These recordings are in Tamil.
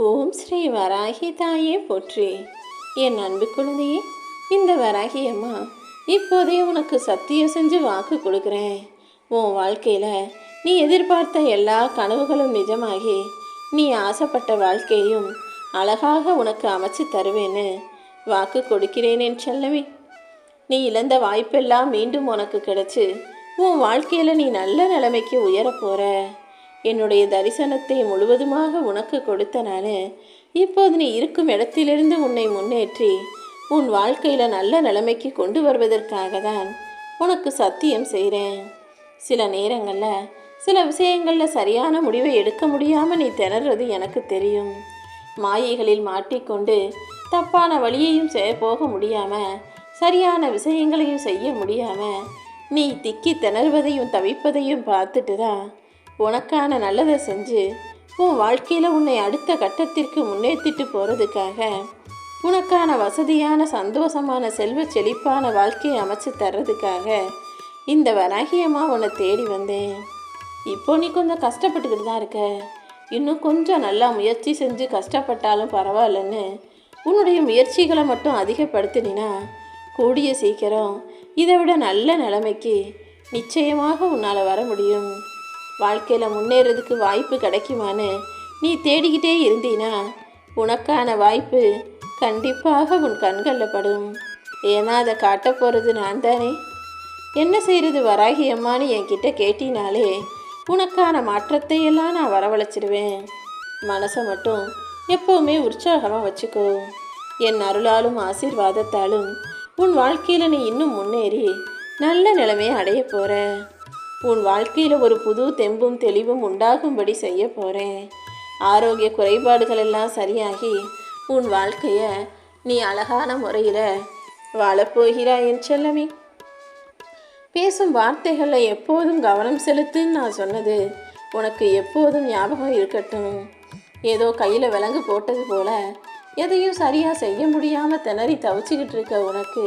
ஓம் ஸ்ரீ வராகி தாயே போற்றி. என் அன்பு குழந்தையே, இந்த வராகி அம்மா இப்போதே உனக்கு சத்தியம் செஞ்சு வாக்கு கொடுக்குறேன். உன் வாழ்க்கையில் நீ எதிர்பார்த்த எல்லா கனவுகளும் நிஜமாகி நீ ஆசைப்பட்ட வாழ்க்கையும் அழகாக உனக்கு அமைச்சு தருவேன்னு வாக்கு கொடுக்கிறேன் என் செல்லமே. நீ இழந்த வாய்ப்பெல்லாம் மீண்டும் உனக்கு கிடைச்சி உன் வாழ்க்கையில் நீ நல்ல நிலைமைக்கு உயரப்போகிற. என்னுடைய தரிசனத்தை முழுவதுமாக உனக்கு கொடுத்த நான் இப்போது நீ இருக்கும் இடத்திலிருந்து உன்னை முன்னேற்றி உன் வாழ்க்கையில் நல்ல நிலைமைக்கு கொண்டு வருவதற்காக தான் உனக்கு சத்தியம் செய்கிறேன். சில நேரங்களில் சில விஷயங்களில் சரியான முடிவை எடுக்க முடியாமல் நீ திணறது எனக்கு தெரியும். மாயைகளில் மாட்டிக்கொண்டு தப்பான வழியையும் போக முடியாமல் சரியான விஷயங்களையும் செய்ய முடியாமல் நீ திக்கி திணறுவதையும் தவிப்பதையும் பார்த்துட்டு தான் உனக்கான நல்லதை செஞ்சு உன் வாழ்க்கையில் உன்னை அடுத்த கட்டத்திற்கு முன்னேற்றிட்டு போகிறதுக்காக உனக்கான வசதியான சந்தோஷமான செல்வ செழிப்பான வாழ்க்கையை அமைச்சு தர்றதுக்காக இந்த வராகியமாக உன்னை தேடி வந்தேன். இப்போ நீ கொஞ்சம் கஷ்டப்பட்டுக்கிட்டு தான் இருக்க. இன்னும் கொஞ்சம் நல்லா முயற்சி செஞ்சு கஷ்டப்பட்டாலும் பரவாயில்லன்னு உன்னுடைய முயற்சிகளை மட்டும் அதிகப்படுத்தினா கூடிய சீக்கிரம் இதை விட நல்ல நிலைமைக்கு நிச்சயமாக உன்னால் வர முடியும். வாழ்க்கையில் முன்னேறதுக்கு வாய்ப்பு கிடைக்குமான்னு நீ தேடிக்கிட்டே இருந்தீனா உனக்கான வாய்ப்பு கண்டிப்பாக உன் கண்களில் படும். ஏன்னா அதை காட்ட போகிறது நான் தானே. என்ன செய்கிறது வராகி அம்மான்னு என்கிட்ட கேட்டினாலே உனக்கான மாற்றத்தை எல்லாம் நான் வரவழைச்சிடுவேன். மனசை மட்டும் எப்போவுமே உற்சாகமாக வச்சுக்கோ. என் அருளாலும் ஆசீர்வாதத்தாலும் உன் வாழ்க்கையில் நீ இன்னும் முன்னேறி நல்ல நிலைமையை அடைய போகிற. உன் வாழ்க்கையில் ஒரு புது தெம்பும் தெளிவும் உண்டாகும்படி செய்ய போகிறேன். ஆரோக்கிய குறைபாடுகள் எல்லாம் சரியாகி உன் வாழ்க்கையை நீ அழகான முறையில் வாழப்போகிறாய் என் செல்லமே. பேசும் வார்த்தைகளில் எப்போதும் கவனம் செலுத்துன்னு நான் சொன்னது உனக்கு எப்போதும் ஞாபகம் இருக்கட்டும். ஏதோ கையில் விலங்கு போட்டது போல எதையும் சரியாக செய்ய முடியாமல் திணறி தவிச்சிக்கிட்டு இருக்க உனக்கு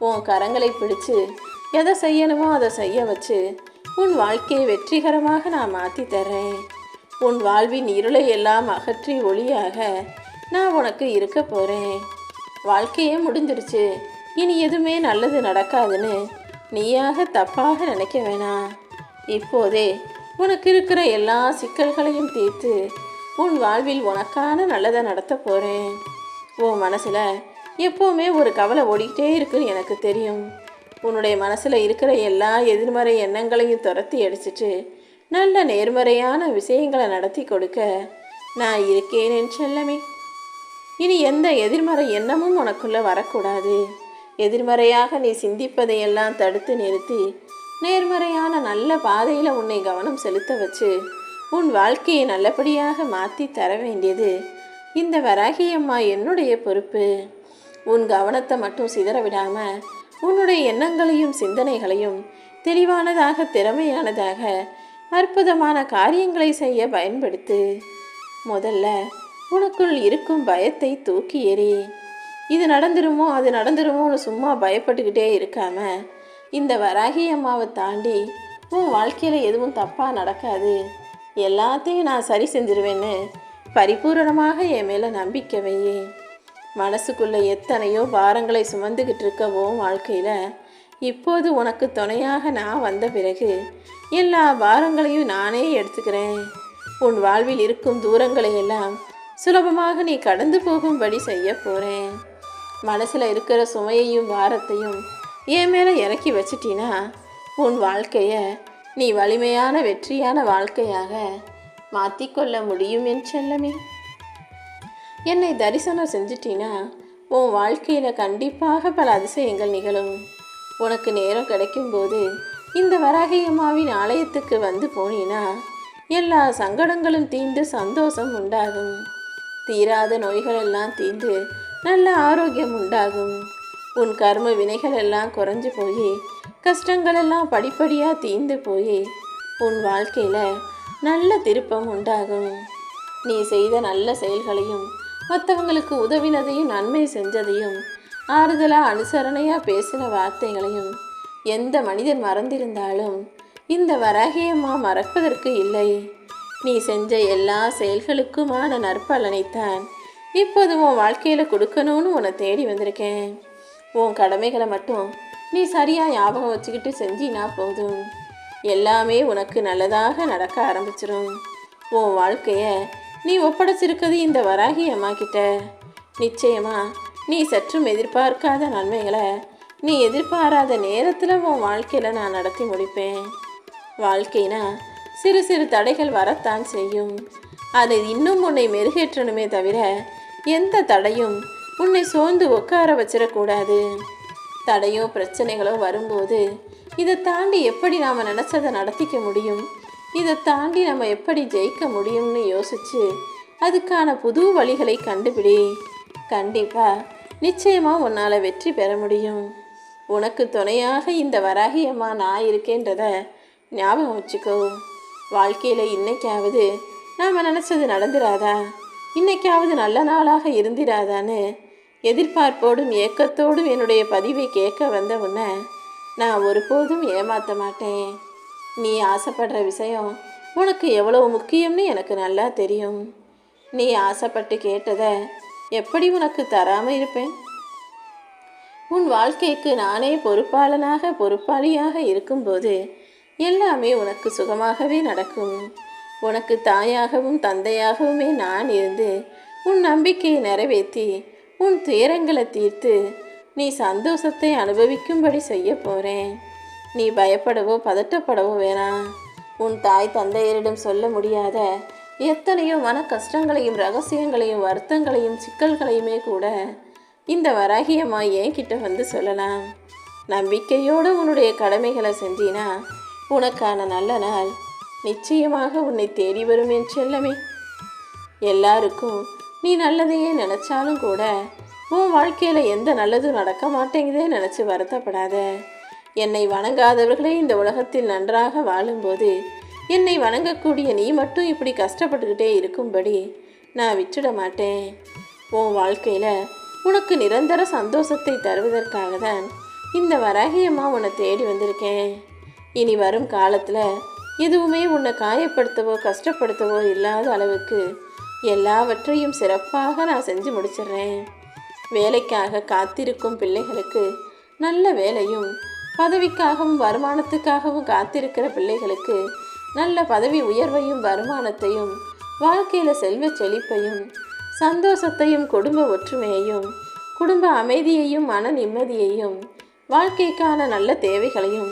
உன் கரங்களை பிடிச்சு எதை செய்யணுமோ அதை செய்ய வச்சு உன் வாழ்க்கையை வெற்றிகரமாக நான் மாற்றி தர்றேன். உன் வாழ்வின் இருளை எல்லாம் அகற்றி ஒளியாக நான் உனக்கு இருக்க போகிறேன். வாழ்க்கையே முடிஞ்சிருச்சு, இனி எதுவுமே நல்லது நடக்காதுன்னு நீயாக தப்பாக நினைக்க வேணாம். இப்போதே உனக்கு இருக்கிற எல்லா சிக்கல்களையும் தீர்த்து உன் வாழ்வில் உனக்கான நல்லதை நடத்த போகிறேன். உன் மனசில் எப்போவுமே ஒரு கவலை ஓடிக்கிட்டே இருக்குன்னு எனக்கு தெரியும். உன்னுடைய மனசில் இருக்கிற எல்லா எதிர்மறை எண்ணங்களையும் துரத்தி அடிச்சிட்டு நல்ல நேர்மறையான விஷயங்களை நடத்தி கொடுக்க நான் இருக்கேன் என் செல்லமே. இனி எந்த எதிர்மறை எண்ணமும் உனக்குள்ளே வரக்கூடாது. எதிர்மறையாக நீ சிந்திப்பதையெல்லாம் தடுத்து நிறுத்தி நேர்மறையான நல்ல பாதையில் உன்னை கவனம் செலுத்த வச்சு உன் வாழ்க்கையை நல்லபடியாக மாற்றி தர வேண்டியது இந்த வராகியம்மா என்னுடைய பொறுப்பு. உன் கவனத்தை மட்டும் சிதற விடாமல் உன்னுடைய எண்ணங்களையும் சிந்தனைகளையும் தெளிவானதாக திறமையானதாக அற்புதமான காரியங்களை செய்ய பயன்படுத்து. முதல்ல உனக்குள் இருக்கும் பயத்தை தூக்கி எறி. இது நடந்துருமோ அது நடந்துருமோன்னு சும்மா பயப்பட்டுக்கிட்டே இருக்காம இந்த வராகி அம்மாவை தாண்டி உன் வாழ்க்கையில் எதுவும் தப்பாக நடக்காது, எல்லாத்தையும் நான் சரி செஞ்சிருவேன்னு பரிபூரணமாக என் மேலே நம்பிக்கை வையே. மனசுக்குள்ளே எத்தனையோ பாரங்களை சுமந்துக்கிட்டு இருக்கவோ வாழ்க்கையில் இப்போது உனக்கு துணையாக நான் வந்த பிறகு எல்லா பாரங்களையும் நானே எடுத்துக்கிறேன். உன் வாழ்வில் இருக்கும் தூரங்களை எல்லாம் சுலபமாக நீ கடந்து போகும்படி செய்ய போகிறேன். மனசில் இருக்கிற சுமையையும் பாரத்தையும் என் மேலே இறக்கி வச்சிட்டினா உன் வாழ்க்கையை நீ வலிமையான வெற்றியான வாழ்க்கையாக மாற்றிக்கொள்ள முடியும் என் செல்லமே. என்னை தரிசனம் செஞ்சிட்டினா உன் வாழ்க்கையில் கண்டிப்பாக பல அதிசயங்கள் நிகழும். உனக்கு நேரம் கிடைக்கும்போது இந்த வராகி அம்மாவின் ஆலயத்துக்கு வந்து போனீனா எல்லா சங்கடங்களும் தீர்ந்து சந்தோஷம் உண்டாகும். தீராத நோய்கள் எல்லாம் தீர்ந்து நல்ல ஆரோக்கியம் உண்டாகும். உன் கர்ம வினைகள் எல்லாம் குறைஞ்சு போய் கஷ்டங்கள் எல்லாம் படிப்படியாக தீர்ந்து போய் உன் வாழ்க்கையில் நல்ல திருப்பம் உண்டாகும். நீ செய்த நல்ல செயல்களையும் மற்றவங்களுக்கு உதவினதையும் நன்மை செஞ்சதையும் ஆறுதலாக அனுசரணையாக பேசின வார்த்தைகளையும் எந்த மனிதன் மறந்திருந்தாலும் இந்த வராகியம்மா மறப்பதற்கு இல்லை. நீ செஞ்ச எல்லா செயல்களுக்குமான நற்பலனைத்தான் இப்போது உன் வாழ்க்கையில் கொடுக்கணும்னு உன்னை தேடி வந்திருக்கேன். உன் கடமைகளை மட்டும் நீ சரியாக ஞாபகம் வச்சுக்கிட்டு செஞ்சினா போதும். எல்லாமே உனக்கு நல்லதாக நடக்க ஆரம்பிச்சிடும். உன் வாழ்க்கையை நீ ஒப்படைச்சிருக்கிறது இந்த வராகி அம்மா கிட்ட. நிச்சயமா நீ சற்றும் எதிர்பார்க்காத நன்மைகளை நீ எதிர்பாராத நேரத்தில் உன் வாழ்க்கையில் நான் நடத்தி முடிப்பேன். வாழ்க்கைனா சிறு சிறு தடைகள் வரத்தான் செய்யும். அது இன்னும் உன்னை மெருகேற்றணுமே தவிர எந்த தடையும் உன்னை சோர்ந்து உட்கார வச்சிடக்கூடாது. தடையோ பிரச்சனைகளோ வரும்போது இதை தாண்டி எப்படி நாம் நினச்சதை நடத்திக்க முடியும், இதை தாண்டி நம்ம எப்படி ஜெயிக்க முடியும்னு யோசிச்சு அதுக்கான புது வழிகளை கண்டுபிடி. கண்டிப்பாக நிச்சயமாக உன்னால் வெற்றி பெற முடியும். உனக்கு துணையாக இந்த வராகி அம்மா நான் இருக்கேன்றத ஞாபகம் வச்சுக்கோ. வாழ்க்கையில் இன்னைக்காவது நாம் நினச்சது நடந்துராதா, இன்னைக்காவது நல்ல நாளாக இருந்திராதான்னு எதிர்பார்ப்போடும் ஏக்கத்தோடும் என்னுடைய பதிவை கேட்க வந்த உன்னை நான் ஒருபோதும் ஏமாற்ற மாட்டேன். நீ ஆசைப்படுற விஷயம் உனக்கு எவ்வளவு முக்கியம்னு எனக்கு நல்லா தெரியும். நீ ஆசைப்பட்டு கேட்டதை எப்படி உனக்கு தராமல் இருப்பேன்? உன் வாழ்க்கைக்கு நானே பொறுப்பாளியாக இருக்கும்போது எல்லாமே உனக்கு சுகமாகவே நடக்கும். உனக்கு தாயாகவும் தந்தையாகவுமே நான் இருந்து உன் நம்பிக்கையை நிறைவேற்றி உன் துயரங்களை தீர்த்து நீ சந்தோஷத்தை அனுபவிக்கும்படி செய்ய போகிறேன். நீ பயப்படவோ பதட்டப்படவோ வேணாம். உன் தாய் தந்தையரிடம் சொல்ல முடியாத எத்தனையோ மன கஷ்டங்களையும் ரகசியங்களையும் வருத்தங்களையும் சிக்கல்களையுமே கூட இந்த வராகியம்மா என்கிட்ட வந்து சொல்லலாம். நம்பிக்கையோடு உன்னுடைய கடமைகளை செஞ்சினா உனக்கான நல்ல நாள் நிச்சயமாக உன்னை தேடி வரும் என் செல்லமே. எல்லாருக்கும் நீ நல்லதையே நினச்சாலும் கூட உன் வாழ்க்கையில் எந்த நல்லதும் நடக்க மாட்டேங்குதே நினச்சி வருத்தப்படாத. என்னை வணங்காதவர்களே இந்த உலகத்தில் நன்றாக வாழும்போது என்னை வணங்கக்கூடிய நீ மட்டும் இப்படி கஷ்டப்பட்டுக்கிட்டே இருக்கும்படி நான் விட்டுட மாட்டேன். உன் வாழ்க்கையில் உனக்கு நிரந்தர சந்தோஷத்தை தருவதற்காக தான் இந்த வராகியம்மா உன்னை தேடி வந்திருக்கேன். இனி வரும் காலத்தில் எதுவுமே உன்னை காயப்படுத்தவோ கஷ்டப்படுத்தவோ இல்லாத அளவுக்கு எல்லாவற்றையும் சிறப்பாக நான் செஞ்சு முடிச்சிடுறேன். வேலைக்காக காத்திருக்கும் பிள்ளைகளுக்கு நல்ல வேலையும், பதவிக்காகவும் வருமானத்துக்காகவும் காத்திருக்கிற பிள்ளைகளுக்கு நல்ல பதவி உயர்வையும் வருமானத்தையும், வாழ்க்கையில் செல்வ செழிப்பையும் சந்தோஷத்தையும் குடும்ப ஒற்றுமையையும் குடும்ப அமைதியையும் மன நிம்மதியையும் வாழ்க்கைக்கான நல்ல தேவைகளையும்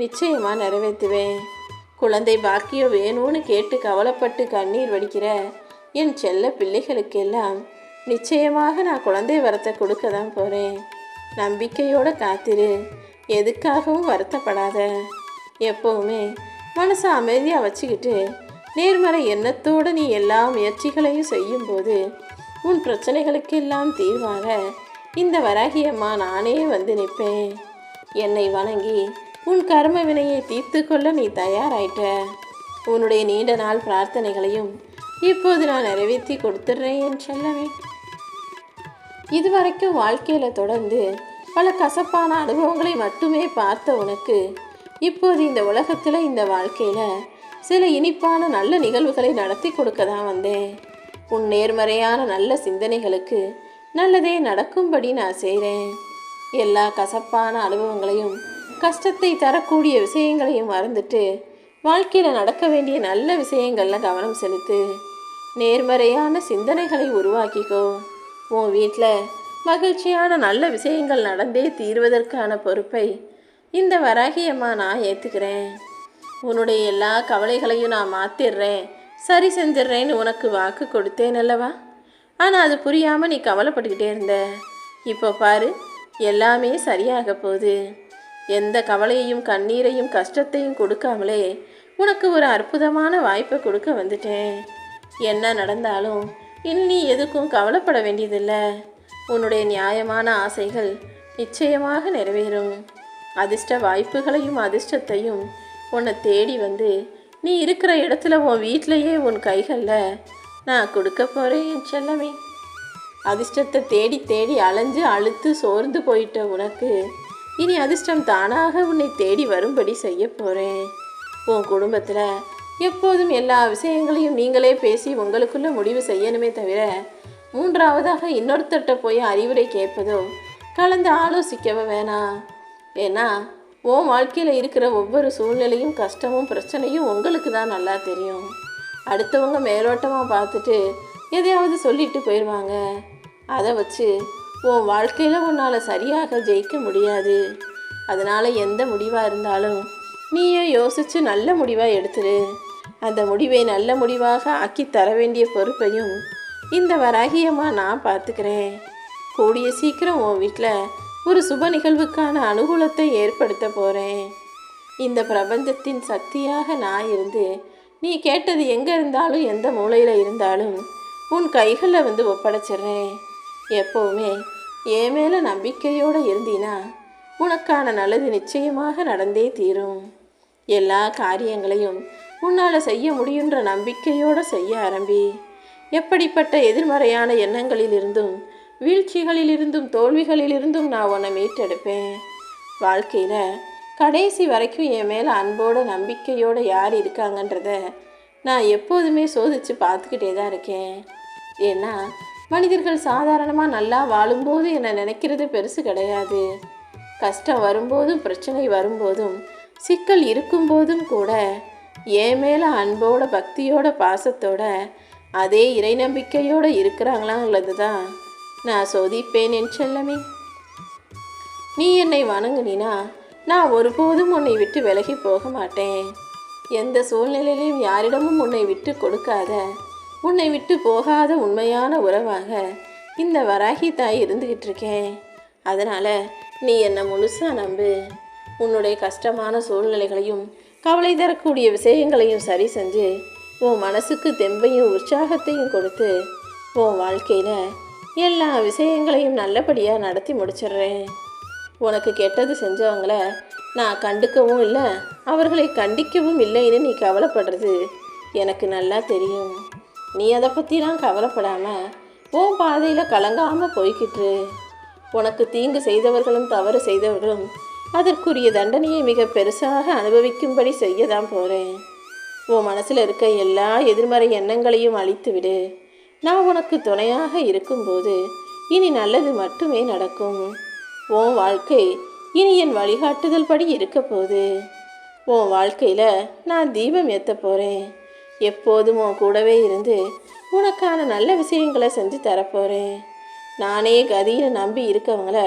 நிச்சயமாக நிறைவேற்றுவேன். குழந்தை பாக்கியம் வேணும்னு கேட்டு கவலைப்பட்டு கண்ணீர் வடிக்கிற என் செல்ல பிள்ளைகளுக்கெல்லாம் நிச்சயமாக நான் குழந்தை வரத்தை கொடுக்க தான் போகிறேன். நம்பிக்கையோடு காத்திரு, எதுக்காகவும் வருத்தப்படாத. எப்போவுமே மனசை அமைதியாக வச்சுக்கிட்டு நேர்மறை எண்ணத்தோடு நீ எல்லா முயற்சிகளையும் செய்யும்போது உன் பிரச்சனைகளுக்கெல்லாம் தீர்வாக இந்த வராகியம்மா நானே வந்து நிற்பேன். என்னை வணங்கி உன் கர்ம வினையை தீர்த்து கொள்ள நீ தயாராயிட்ட. உன்னுடைய நீண்ட நாள் பிரார்த்தனைகளையும் இப்போது நான் நிறைவேற்றி கொடுத்துட்றேன் என் செல்லமே. இதுவரைக்கும் வாழ்க்கையில் தொடர்ந்து பல கசப்பான அனுபவங்களை மட்டுமே பார்த்த உனக்கு இப்போது இந்த உலகத்தில் இந்த வாழ்க்கையில் சில இனிப்பான நல்ல நிகழ்வுகளை நடத்தி கொடுக்க தான் வந்தேன். உன் நேர்மறையான நல்ல சிந்தனைகளுக்கு நல்லதே நடக்கும்படி நான் செய்கிறேன். எல்லா கசப்பான அனுபவங்களையும் கஷ்டத்தை தரக்கூடிய விஷயங்களையும் மறந்துட்டு வாழ்க்கையில் நடக்க வேண்டிய நல்ல விஷயங்களில் கவனம் செலுத்து. நேர்மறையான சிந்தனைகளை உருவாக்கிக்கோ. உன் வீட்டில் மகிழ்ச்சியான நல்ல விஷயங்கள் நடந்தே தீர்வதற்கான பொறுப்பை இந்த வராகியம்மா நான் ஏற்றுக்கிறேன். உன்னுடைய எல்லா கவலைகளையும் நான் மாற்றிடுறேன், சரி செஞ்சிட்றேன்னு உனக்கு வாக்கு கொடுத்தேன் அல்லவா? ஆனால் அது புரியாமல் நீ கவலைப்பட்டுக்கிட்டே இருந்த. இப்போ பாரு, எல்லாமே சரியாக போகுது. எந்த கவலையையும் கண்ணீரையும் கஷ்டத்தையும் கொடுக்காமலே உனக்கு ஒரு அற்புதமான வாய்ப்பை கொடுக்க வந்துட்டேன். என்ன நடந்தாலும் இனி நீ எதுக்கும் கவலைப்பட வேண்டியதில்லை. உன்னுடைய நியாயமான ஆசைகள் நிச்சயமாக நிறைவேறும். அதிர்ஷ்ட வாய்ப்புகளையும் அதிர்ஷ்டத்தையும் உன்னை தேடி வந்து நீ இருக்கிற இடத்துல உன் வீட்டிலையே உன் கைகளில் நான் கொடுக்க போகிறேன் என் செல்லமே. அதிர்ஷ்டத்தை தேடி தேடி அலைஞ்சு அழுத்து சோர்ந்து போயிட்ட உனக்கு இனி அதிர்ஷ்டம் தானாக உன்னை தேடி வரும்படி செய்ய போகிறேன். உன் குடும்பத்தில் எப்போதும் எல்லா விஷயங்களையும் நீங்களே பேசி உங்களுக்குள்ள முடிவு செய்யணுமே தவிர மூன்றாவதாக இன்னொருத்தட்ட போய் அறிவுரை கேட்பதோ கலந்து ஆலோசிக்கவோ வேணாம். ஏன்னா உன் வாழ்க்கையில் இருக்கிற ஒவ்வொரு சூழ்நிலையும் கஷ்டமும் பிரச்சனையும் உங்களுக்கு தான் நல்லா தெரியும். அடுத்தவங்க மேலோட்டமாக பார்த்துட்டு எதையாவது சொல்லிட்டு போயிடுவாங்க. அதை வச்சு உன் வாழ்க்கையில் உன்னால் சரியாக ஜெயிக்க முடியாது. அதனால் எந்த முடிவாக இருந்தாலும் நீயே யோசித்து நல்ல முடிவாக எடுத்துரு. அந்த முடிவை நல்ல முடிவாக ஆக்கி தர வேண்டிய பொறுப்பையும் இந்த வராகியம்மா நான் பார்த்துக்கிறேன். கூடிய சீக்கிரம் உன் வீட்டில் ஒரு சுப நிகழ்வுக்கான அனுகூலத்தை ஏற்படுத்த போகிறேன். இந்த பிரபஞ்சத்தின் சக்தியாக நான் இருந்து நீ கேட்டது எங்கே இருந்தாலும் எந்த மூலையில் இருந்தாலும் உன் கைகளில் வந்து ஒப்படைச்சிட்றேன். எப்போவுமே என் மேலே நம்பிக்கையோடு இருந்தீனா உனக்கான நல்லது நிச்சயமாக நடந்தே தீரும். எல்லா காரியங்களையும் உன்னால் செய்ய முடியுன்ற நம்பிக்கையோடு செய்ய ஆரம்பி. எப்படிப்பட்ட எதிர்மறையான எண்ணங்களிலிருந்தும் வீழ்ச்சிகளிலிருந்தும் தோல்விகளிலிருந்தும் நான் உன்னை மீட்டெடுப்பேன். வாழ்க்கையில் கடைசி வரைக்கும் என் மேலே அன்போடு நம்பிக்கையோடு யார் இருக்காங்கன்றத நான் எப்போதுமே சோதித்து பார்த்துக்கிட்டே தான் இருக்கேன். ஏன்னா மனிதர்கள் சாதாரணமாக நல்லா வாழும்போது என்னை நினைக்கிறது பெருசு கிடையாது. கஷ்டம் வரும்போதும் பிரச்சனை வரும்போதும் சிக்கல் இருக்கும்போதும் கூட என் மேலே அன்போட பக்தியோட பாசத்தோட அதே இறை நம்பிக்கையோடு இருக்கிறாங்களாங்கிறது தான் நான் சோதிப்பேன் என் செல்லமே. நீ என்னை வணங்குனினா நான் ஒருபோதும் உன்னை விட்டு விலகி போக மாட்டேன். எந்த சூழ்நிலையிலையும் யாரிடமும் உன்னை விட்டு கொடுக்காத உன்னை விட்டு போகாத உண்மையான உறவாக இந்த வராகி தாய் இருந்துக்கிட்டு இருக்கேன். அதனால் நீ என்னை முழுசாக நம்பு. உன்னுடைய கஷ்டமான சூழ்நிலைகளையும் கவலை தரக்கூடிய விஷயங்களையும் சரி செஞ்சு உன் மனசுக்கு தெம்பையும் உற்சாகத்தையும் கொடுத்து உன் வாழ்க்கையில் எல்லா விஷயங்களையும் நல்லபடியாக நடத்தி முடிச்சிடுறேன். உனக்கு கெட்டது செஞ்சவங்கள நான் கண்டுக்கவும் இல்லை, அவர்களை கண்டிக்கவும் இல்லைன்னு நீ கவலைப்படுறது எனக்கு நல்லா தெரியும். நீ அதை பற்றிலாம் கவலைப்படாமல் உன் பாதையில் கலங்காமல் போய்கிட்டு உனக்கு தீங்கு செய்தவர்களும் தவறு செய்தவர்களும் அதற்குரிய தண்டனையை மிக பெருசாக அனுபவிக்கும்படி செய்ய தான் போகிறேன். உன் மனசில் இருக்க எல்லா எதிர்மறை எண்ணங்களையும் அழித்து விடு. நான் உனக்கு துணையாக இருக்கும்போது இனி நல்லது மட்டுமே நடக்கும். உன் வாழ்க்கை இனி என் வழிகாட்டுதல் படி இருக்க போகுது. உன் வாழ்க்கையில் நான் தீபம் ஏற்ற போகிறேன். எப்போதும் உன் கூடவே இருந்து உனக்கான நல்ல விஷயங்களை செஞ்சு தரப்போகிறேன். நானே கதியை நம்பி இருக்கவங்கள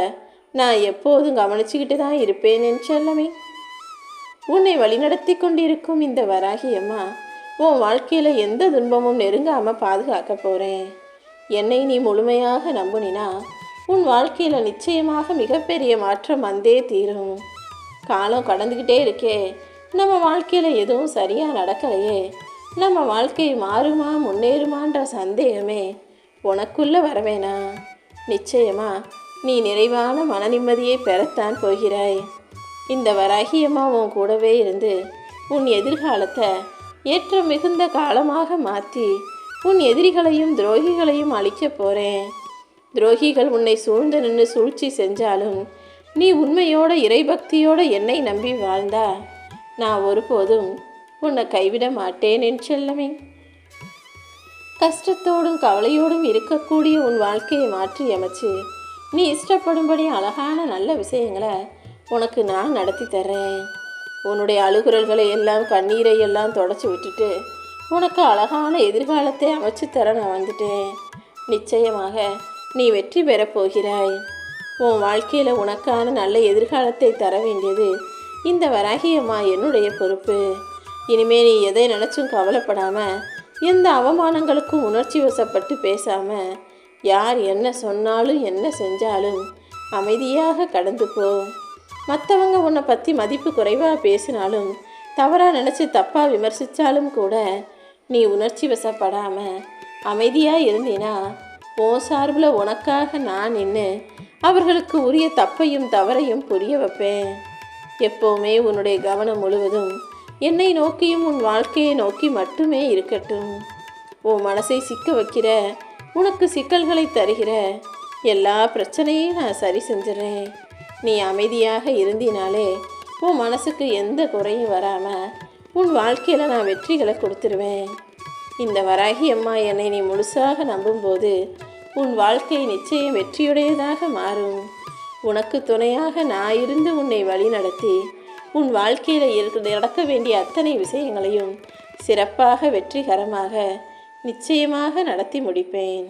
நான் எப்போதும் கவனிச்சுக்கிட்டு தான் இருப்பேன் என் செல்லமே. உன்னை வழிநடத்தி கொண்டிருக்கும் இந்த வராகி அம்மா உன் வாழ்க்கையில் எந்த துன்பமும் நெருங்காமல் பாதுகாக்க போகிறேன். என்னை நீ முழுமையாக நம்புனினா உன் வாழ்க்கையில் நிச்சயமாக மிகப்பெரிய மாற்றம் வந்தே தீரும். காலம் கடந்துக்கிட்டே இருக்கே, நம்ம வாழ்க்கையில் எதுவும் சரியாக நடக்கலையே, நம்ம வாழ்க்கை மாறுமா முன்னேறுமான்ற சந்தேகமே உனக்குள்ளே வரவேனா? நிச்சயமா நீ நிறைவான மன நிம்மதியை பெறத்தான் போகிறாய். இந்த வராகியம்மா உன் கூடவே இருந்து உன் எதிர்காலத்தை ஏற்ற மிகுந்த காலமாக மாற்றி உன் எதிரிகளையும் துரோகிகளையும் அழிக்கப் போகிறேன். துரோகிகள் உன்னை சூழ்ந்து நின்று சூழ்ச்சி செஞ்சாலும் நீ உண்மையோட இறைபக்தியோட என்னை நம்பி வாழ்ந்தா நான் ஒருபோதும் உன்னை கைவிட மாட்டேன் என் செல்லமே. கஷ்டத்தோடும் கவலையோடும் இருக்கக்கூடிய உன் வாழ்க்கையை மாற்றி அமைச்சு நீ இஷ்டப்படும்படி அழகான நல்ல விஷயங்களை உனக்கு நான் நடத்தி தர்றேன். உன்னுடைய அழுகுறல்களை எல்லாம் கண்ணீரை எல்லாம் தொடச்சி விட்டுட்டு உனக்கு அழகான எதிர்காலத்தை அமைச்சு தர நான் வந்துட்டேன். நிச்சயமாக நீ வெற்றி பெறப் போகிறாய். உன் வாழ்க்கையில் உனக்கான நல்ல எதிர்காலத்தை தர வேண்டியது இந்த வராகியம்மா என்னுடைய பொறுப்பு. இனிமே நீ எதை நினச்சும் கவலைப்படாமல் எந்த அவமானங்களுக்கும் உணர்ச்சி வசப்பட்டு பேசாமல் யார் என்ன சொன்னாலும் என்ன செஞ்சாலும் அமைதியாக கடந்து போ. மற்றவங்க உன்னை பற்றி மதிப்பு குறைவாக பேசினாலும் தவறாக நினச்சி தப்பாக விமர்சித்தாலும் கூட நீ உணர்ச்சி வசப்படாமல் அமைதியாக இருந்தீனா உன் சார்பில் உனக்காக நான் நின்று அவர்களுக்கு உரிய தப்பையும் தவறையும் புரிய வைப்பேன். எப்போவுமே உன்னுடைய கவனம் முழுவதும் என்னை நோக்கியும் உன் வாழ்க்கையை நோக்கி மட்டுமே இருக்கட்டும். உன் மனசை சிக்க வைக்கிற உனக்கு சிக்கல்களை தருகிற எல்லா பிரச்சனையும் நான் சரி செஞ்சிடறேன். நீ அமைதியாக இருந்தினாலே உன் மனசுக்கு எந்த குறையும் வராமல் உன் வாழ்க்கையில் நான் வெற்றிகளை கொடுத்துருவேன். இந்த வராகி அம்மா என்னை நீ முழுசாக நம்பும்போது உன் வாழ்க்கை நிச்சயம் வெற்றியுடையதாக மாறும். உனக்கு துணையாக நான் இருந்து உன்னை வழி நடத்தி உன் வாழ்க்கையில் நடக்க வேண்டிய அத்தனை விஷயங்களையும் சிறப்பாக வெற்றிகரமாக நிச்சயமாக நடத்தி முடிப்பேன்.